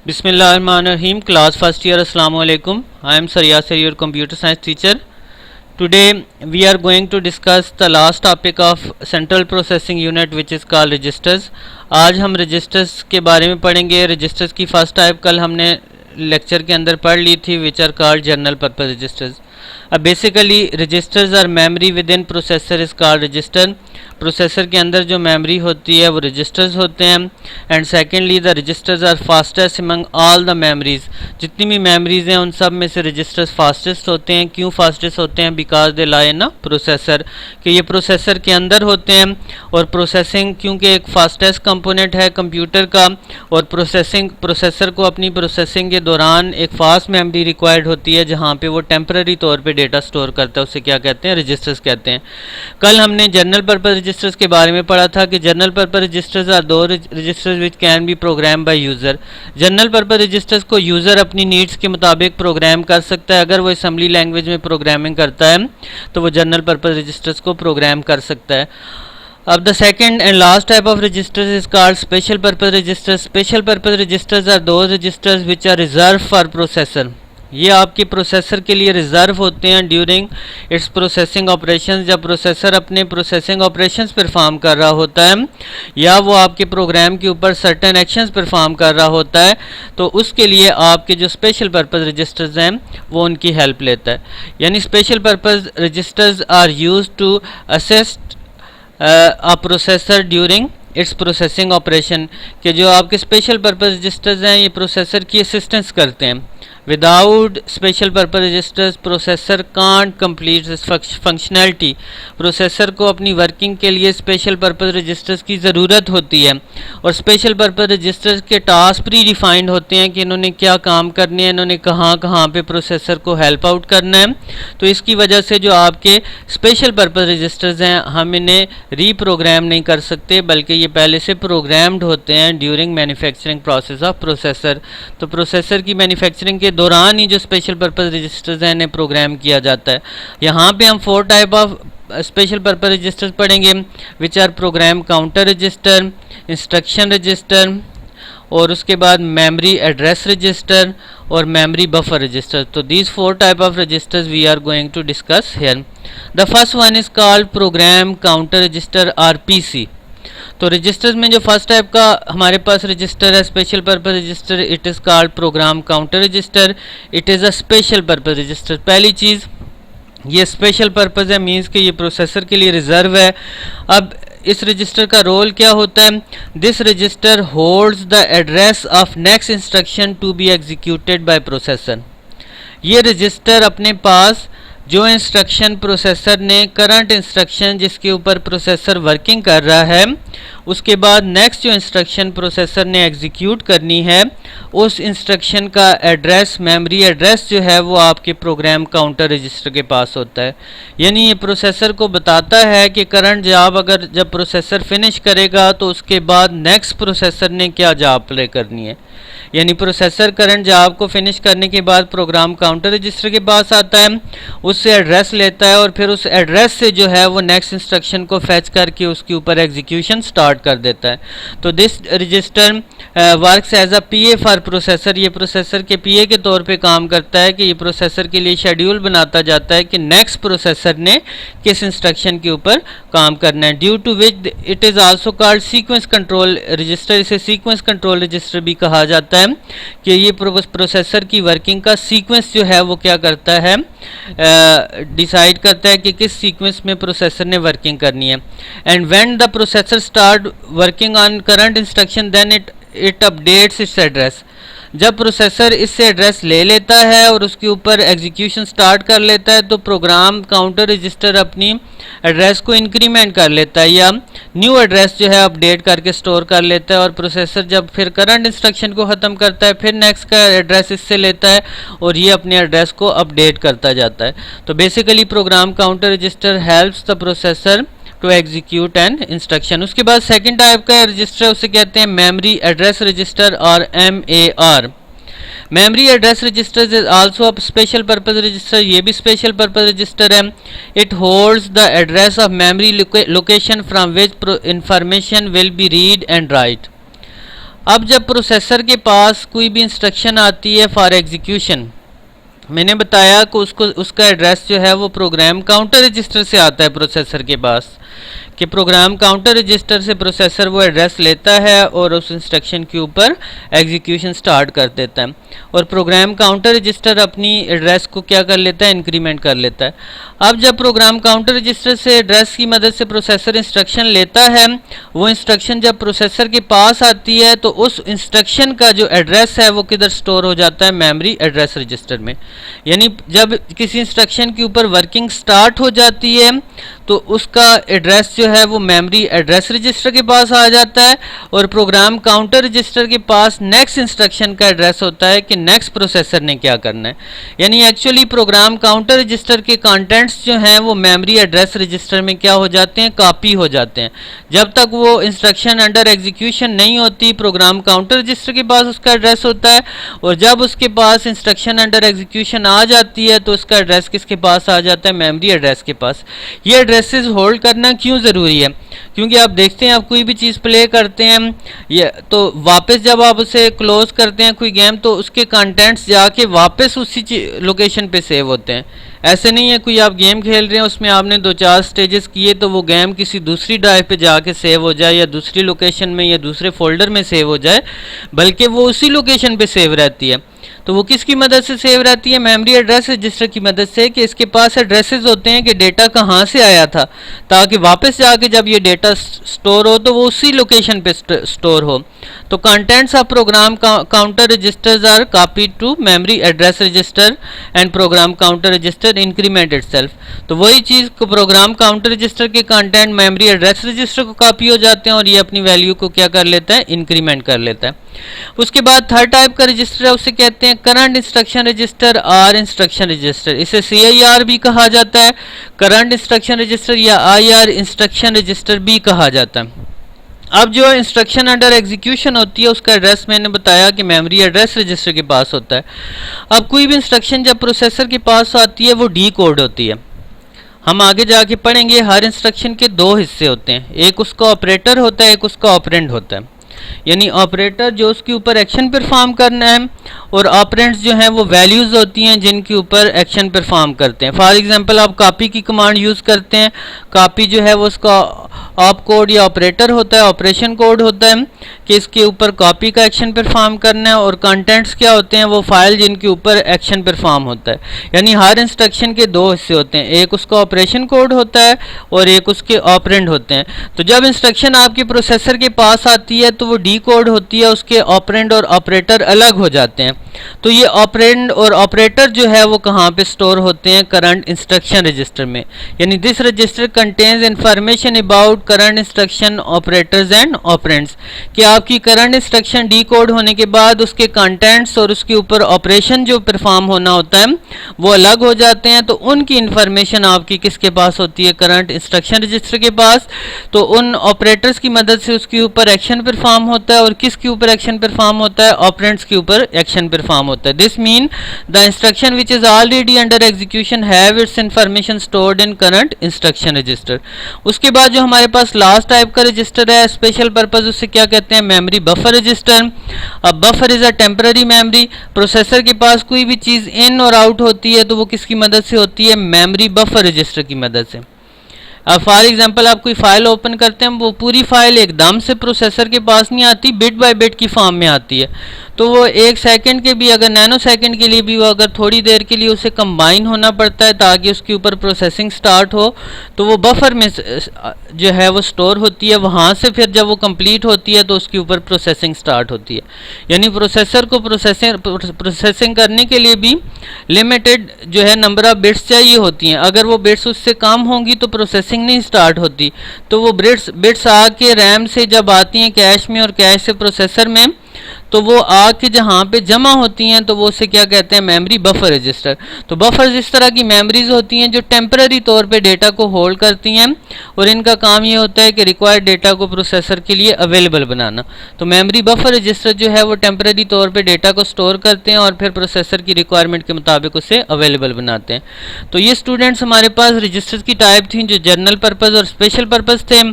Bismillahirrahmanirrahim. Class first year. Assalamu alaikum. I am Saryasir, your computer science teacher. Today we are going to discuss the last topic of central processing unit, which is called registers. आज हम registers के बारे में पढ़ेंगे. registers की first type कल हमने lecture के अंदर पढ़ ली थी, which are called general purpose registers. अब basically registers are memory within processor is called register. Processor के अंदर जो मेमोरी होती है वो रजिस्टर्स होते हैं. And secondly the registers are fastest among all the memories. जितनी भी मेमोरीज हैं उन सब में से रजिस्टर्स फास्टेस्ट होते हैं. क्यों फास्टेस्ट होते हैं? Because they lie in a processor, कि ये प्रोसेसर के अंदर होते हैं. और प्रोसेसिंग क्योंकि एक फास्टेस्ट कंपोनेंट है कंप्यूटर का, और प्रोसेसर को अपनी प्रोसेसिंग के दौरान एक फास्ट मेमोरी रिक्वायर्ड होती है जहाँ पे वो टेम्पररी तौर पे डेटा स्टोर करता है. उसे क्या कहते हैं? रजिस्टर्स कहते हैं. कल हमने जनरल पर्पस रजिस्टर्स के बारे में पढ़ा था कि जनरल पर्पस रजिस्टर्स आर दो registers which can be program by user. General purpose registers को यूज़र अपनी नीड्स के मुताबिक प्रोग्राम कर सकता है. अगर वो असेंबली लैंग्वेज में प्रोग्रामिंग करता है तो वो जनरल पर्पस रजिस्टर्स को प्रोग्राम कर सकता है. अब the second and last type of registers is called special purpose registers. Special purpose registers are दो registers which are reserve for processor. ये आपके प्रोसेसर के लिए रिजर्व होते हैं ड्यूरिंग इट्स प्रोसेसिंग ऑपरेशंस. जब प्रोसेसर अपने प्रोसेसिंग ऑपरेशंस परफॉर्म कर रहा होता है या वो आपके प्रोग्राम के ऊपर सर्टेन एक्शंस परफॉर्म कर रहा होता है, तो उसके लिए आपके जो स्पेशल पर्पस रजिस्टर्स हैं वो उनकी हेल्प लेता है. यानी special purpose registers are used to assist a processor during its processing operation. के जो आपके स्पेशल पर्पस रजिस्टर्स हैं ये प्रोसेसर की असिस्टेंस करते हैं. Without special purpose registers processor can't complete functionality. Processor को अपनी वर्किंग के लिए स्पेशल पर्पस रजिस्टर्स की ज़रूरत होती है. और स्पेशल पर्पस रजिस्टर्स के टास्क प्री डिफाइंड होते हैं कि इन्होंने क्या काम करने हैं, इन्होंने कहाँ कहाँ पे प्रोसेसर को हेल्प आउट करना है. तो इसकी वजह से जो आपके स्पेशल पर्पस रजिस्टर्स हैं हम इन्हें रीप्रोग्राम नहीं कर सकते, बल्कि ये पहले से प्रोग्राम्ड होते हैं during manufacturing process of processor. तो प्रोसेसर की मैन्युफैक्चरिंग के दौरान ही जो स्पेशल पर्पस रजिस्टर्स हैं इन्हें प्रोग्राम किया जाता है. यहाँ पे हम 4 type of special purpose registers पढ़ेंगे, which are program counter register, instruction register, और उसके बाद मेमोरी एड्रेस रजिस्टर और मेमोरी बफर रजिस्टर. तो these 4 type of registers we are going to discuss here. The first one is called program counter register और PC. तो registers में जो first type का हमारे पास रजिस्टर है special purpose register, it is called program counter register. It is a special purpose register. पहली चीज़ ये स्पेशल पर्पस है, मींस कि ये प्रोसेसर के लिए रिजर्व है. अब इस रजिस्टर का रोल क्या होता है? This register holds the address of next instruction to be executed by processor. ये रजिस्टर अपने पास जो इंस्ट्रक्शन प्रोसेसर ने करंट इंस्ट्रक्शन जिसके ऊपर प्रोसेसर वर्किंग कर रहा है उसके बाद नेक्स्ट जो इंस्ट्रक्शन प्रोसेसर ने एग्जीक्यूट करनी है उस इंस्ट्रक्शन का एड्रेस, मेमोरी एड्रेस जो है वो आपके प्रोग्राम काउंटर रजिस्टर के पास होता है. यानी ये प्रोसेसर को बताता है कि करंट जॉब अगर जब प्रोसेसर फिनिश करेगा तो उसके बाद नेक्स्ट प्रोसेसर ने क्या जॉब प्ले करनी है. यानी प्रोसेसर करंट जॉब को फिनिश करने के बाद प्रोग्राम काउंटर रजिस्टर के पास आता है, उससे एड्रेस लेता है और फिर उस एड्रेस से जो है वो नेक्स्ट इंस्ट्रक्शन को फैच करके उसके ऊपर एग्जीक्यूशन स्टार्ट कर देता है. तो this register works as a PA for processor. ये प्रोसेसर के पीए के तौर पे काम करता है कि ये प्रोसेसर के लिए शेड्यूल बनाता जाता है कि नेक्स्ट प्रोसेसर ने किस इंस्ट्रक्शन के ऊपर काम करना है. Due to which it is also called sequence control register. इसे सीक्वेंस कंट्रोल रजिस्टर भी कहा जाता है कि ये प्रोसेसर की वर्किंग का सीक्वेंस जो है वो क्या करता है, डिसाइड करता है कि किस सीक्वेंस में प्रोसेसर ने वर्किंग करनी है. And when the processor start working on current instruction then it updates its address. जब प्रोसेसर इससे एड्रेस ले लेता है और उसके ऊपर एग्जीक्यूशन स्टार्ट कर लेता है तो प्रोग्राम काउंटर रजिस्टर अपनी एड्रेस को इंक्रीमेंट कर लेता है या न्यू एड्रेस जो है अपडेट करके स्टोर कर लेता है. और प्रोसेसर जब फिर करंट इंस्ट्रक्शन को ख़त्म करता है फिर नेक्स्ट का एड्रेस इससे लेता है और ये अपने एड्रेस को अपडेट करता जाता है. तो basically program counter register helps the processor to execute an instruction. उसके बाद सेकंड टाइप का रजिस्टर उसे कहते हैं मेमोरी एड्रेस रजिस्टर और MAR. Memory address register is also a special purpose register. ये भी स्पेशल पर्पस रजिस्टर है. It holds the address of memory location from which information will be read and write. अब जब processor के पास कोई भी instruction आती है फॉर एग्जीक्यूशन, मैंने बताया कि उसका एड्रेस जो है वो प्रोग्राम काउंटर रजिस्टर से आता है प्रोसेसर के पास, कि प्रोग्राम काउंटर रजिस्टर से प्रोसेसर वो एड्रेस लेता है और उस इंस्ट्रक्शन के ऊपर एग्जीक्यूशन स्टार्ट कर देता है, और प्रोग्राम काउंटर रजिस्टर अपनी एड्रेस को क्या कर लेता है, इंक्रीमेंट कर लेता है। अब जब प्रोग्राम काउंटर रजिस्टर से एड्रेस की मदद से प्रोसेसर इंस्ट्रक्शन लेता है, वो इंस्ट्रक्शन जब प्रोसेसर के पास आती है तो उस इंस्ट्रक्शन का जो एड्रेस है वो किधर स्टोर हो जाता है, मेमोरी एड्रेस रजिस्टर में। यानी जब किसी इंस्ट्रक्शन के ऊपर वर्किंग स्टार्ट हो जाती है तो उसका एड्रेस जो है वो मेमोरी एड्रेस रजिस्टर के पास आ जाता है, और प्रोग्राम काउंटर रजिस्टर के पास नेक्स्ट इंस्ट्रक्शन का एड्रेस होता है कि नेक्स्ट प्रोसेसर ने क्या करना है। यानी एक्चुअली प्रोग्राम काउंटर रजिस्टर के कंटेंट्स जो हैं वो मेमोरी एड्रेस रजिस्टर में क्या हो जाते हैं, कॉपी हो जाते हैं। जब तक वो इंस्ट्रक्शन अंडर एग्जीक्यूशन नहीं होती, प्रोग्राम काउंटर रजिस्टर के पास उसका एड्रेस होता है, और जब उसके पास इंस्ट्रक्शन अंडर एग्जीक्यूशन आ जाती है तो उसका एड्रेस किसके पास आ जाता है, मेमोरी एड्रेस के पास। ये एड्रेसेस होल्ड करना क्यों ज़रूरी है, क्योंकि आप देखते हैं आप कोई भी चीज़ प्ले करते हैं ये तो वापस जब आप उसे क्लोज करते हैं कोई गेम, तो उसके कंटेंट्स जाके वापस उसी लोकेशन पे सेव होते हैं। ऐसे नहीं है कोई आप गेम खेल रहे हैं उसमें आपने 2-4 स्टेजेस किए तो वो गेम किसी दूसरी ड्राइव पे जाके सेव हो जाए या दूसरी लोकेशन में या दूसरे फोल्डर में सेव हो जाए, बल्कि वो उसी लोकेशन पे सेव रहती है। तो वो किसकी मदद से सेव रहती है, मेमोरी एड्रेस रजिस्टर की मदद से, कि इसके पास एड्रेसेस होते हैं कि डेटा कहाँ से आया था, ताकि वापस जाके जब ये डेटा स्टोर हो तो वो उसी लोकेशन पे स्टोर हो। तो contents of program counter registers are copied to memory address register and program counter register increment itself. तो वही चीज़ को प्रोग्राम काउंटर रजिस्टर के कंटेंट मेमोरी एड्रेस रजिस्टर को कॉपी हो जाते हैं और ये अपनी वैल्यू को क्या कर लेता है, इंक्रीमेंट कर लेता है। उसके बाद थर्ड टाइप का रजिस्टर है, उसे कहते हैं करंट इंस्ट्रक्शन रजिस्टर और इंस्ट्रक्शन रजिस्टर। इसे CIR भी कहा जाता है, करंट इंस्ट्रक्शन रजिस्टर या IR इंस्ट्रक्शन रजिस्टर भी कहा जाता है। अब जो इंस्ट्रक्शन अंडर एग्जीक्यूशन होती है उसका एड्रेस मैंने बताया कि मेमोरी एड्रेस रजिस्टर के पास होता है। अब कोई भी इंस्ट्रक्शन जब प्रोसेसर के पास आती है वो डी कोड होती है। हम आगे जाके पढ़ेंगे हर इंस्ट्रक्शन के दो हिस्से होते हैं, एक उसका ऑपरेटर होता है, एक उसका ऑपरेंड होता है। यानी ऑपरेटर जो उसके ऊपर एक्शन परफॉर्म करना है, और ऑपरेंड्स जो हैं वो वैल्यूज़ होती हैं जिनके ऊपर एक्शन परफॉर्म करते हैं। फॉर एग्जांपल आप कॉपी की कमांड यूज़ करते हैं, कॉपी जो है वो उसका ऑप कोड या ऑपरेटर होता है, ऑपरेशन कोड होता है कि इसके ऊपर कॉपी का एक्शन परफॉर्म करना है, और कंटेंट्स क्या होते हैं, वो फाइल जिनके ऊपर एक्शन परफॉर्म होता है। यानी हर इंस्ट्रक्शन के दो हिस्से होते हैं, एक उसका ऑपरेशन कोड होता है और एक उसके ऑपरेंड होते हैं। तो जब इंस्ट्रक्शन आपके प्रोसेसर के पास आती है तो वो डी कोड होती है, उसके ऑपरेंड और ऑपरेटर अलग हो जाते हैं। तो ये ऑपरेंड और ऑपरेटर जो है वो कहाँ पे स्टोर होते हैं, करंट इंस्ट्रक्शन रजिस्टर में। यानी this register contains information about current instruction operators and operands, कि आपकी करंट इंस्ट्रक्शन डी कोड होने के बाद उसके कंटेंट्स और उसके ऊपर ऑपरेशन जो परफॉर्म होना होता है वो अलग हो जाते हैं। तो उनकी इंफॉर्मेशन आपकी किसके पास होती है, करंट इंस्ट्रक्शन रजिस्टर के पास। तो उन ऑपरेटर्स की मदद से उसके ऊपर एक्शन परफॉर्म होता है, और किसके ऊपर एक्शन परफॉर्म होता है, ऑपरेंड्स के ऊपर एक्शन परफॉर्म होता है। This mean the instruction which is already under execution have it's information stored in current instruction register. उसके बाद जो हमारे पास लास्ट टाइप का रजिस्टर है स्पेशल पर्पज, उससे क्या कहते हैं, मेमोरी बफर रजिस्टर। अब buffer is a temporary memory. Processor के पास कोई भी चीज़ इन और आउट होती है तो वो किसकी मदद से होती है, मेमोरी बफर रजिस्टर की मदद से। अब फॉर एग्जांपल आप कोई फाइल ओपन करते हैं, वो पूरी फाइल एकदम से प्रोसेसर के पास नहीं आती, बिट बाय बिट की फॉर्म में आती है। तो वो 1 सेकंड के भी, अगर नैनो सेकंड के लिए भी, वो अगर थोड़ी देर के लिए उसे कंबाइन होना पड़ता है ताकि उसके ऊपर प्रोसेसिंग स्टार्ट हो, तो वो बफर में जो है वो स्टोर होती है। वहाँ से फिर जब वो कंप्लीट होती है तो उसके ऊपर प्रोसेसिंग स्टार्ट होती है। यानी प्रोसेसर को प्रोसेसिंग करने के लिए भी लिमिटेड जो है नंबर ऑफ बिट्स चाहिए होती हैं। अगर वो बिट्स उससे कम होंगी तो प्रोसेसिंग नहीं स्टार्ट होती। तो वो बिट्स आके रैम से जब आती हैं कैश में और कैश से प्रोसेसर में, तो वो आके जहाँ पे जमा होती हैं तो वो उसे क्या कहते हैं, मेमोरी बफर रजिस्टर। तो बफर इस तरह की मेमोरीज होती हैं जो टेम्पररी तौर पे डेटा को होल्ड करती हैं, और इनका काम ये होता है कि रिक्वायर्ड डेटा को प्रोसेसर के लिए अवेलेबल बनाना। तो मेमोरी बफर रजिस्टर जो है वो टेम्पररी तौर पे डेटा को स्टोर करते हैं और फिर प्रोसेसर की रिक्वायरमेंट के मुताबिक उसे अवेलेबल बनाते हैं। तो ये स्टूडेंट्स हमारे पास रजिस्टर्स की टाइप थी जो जनरल पर्पज़ और स्पेशल पर्पज़ थे।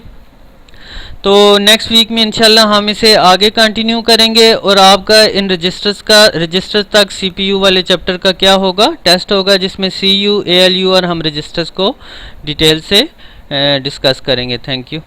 तो नेक्स्ट वीक में इंशाल्लाह हम इसे आगे कंटिन्यू करेंगे और आपका इन रजिस्टर्स तक CPU वाले चैप्टर का क्या होगा, टेस्ट होगा जिसमें CU ALU और हम रजिस्टर्स को डिटेल से डिस्कस करेंगे। Thank you.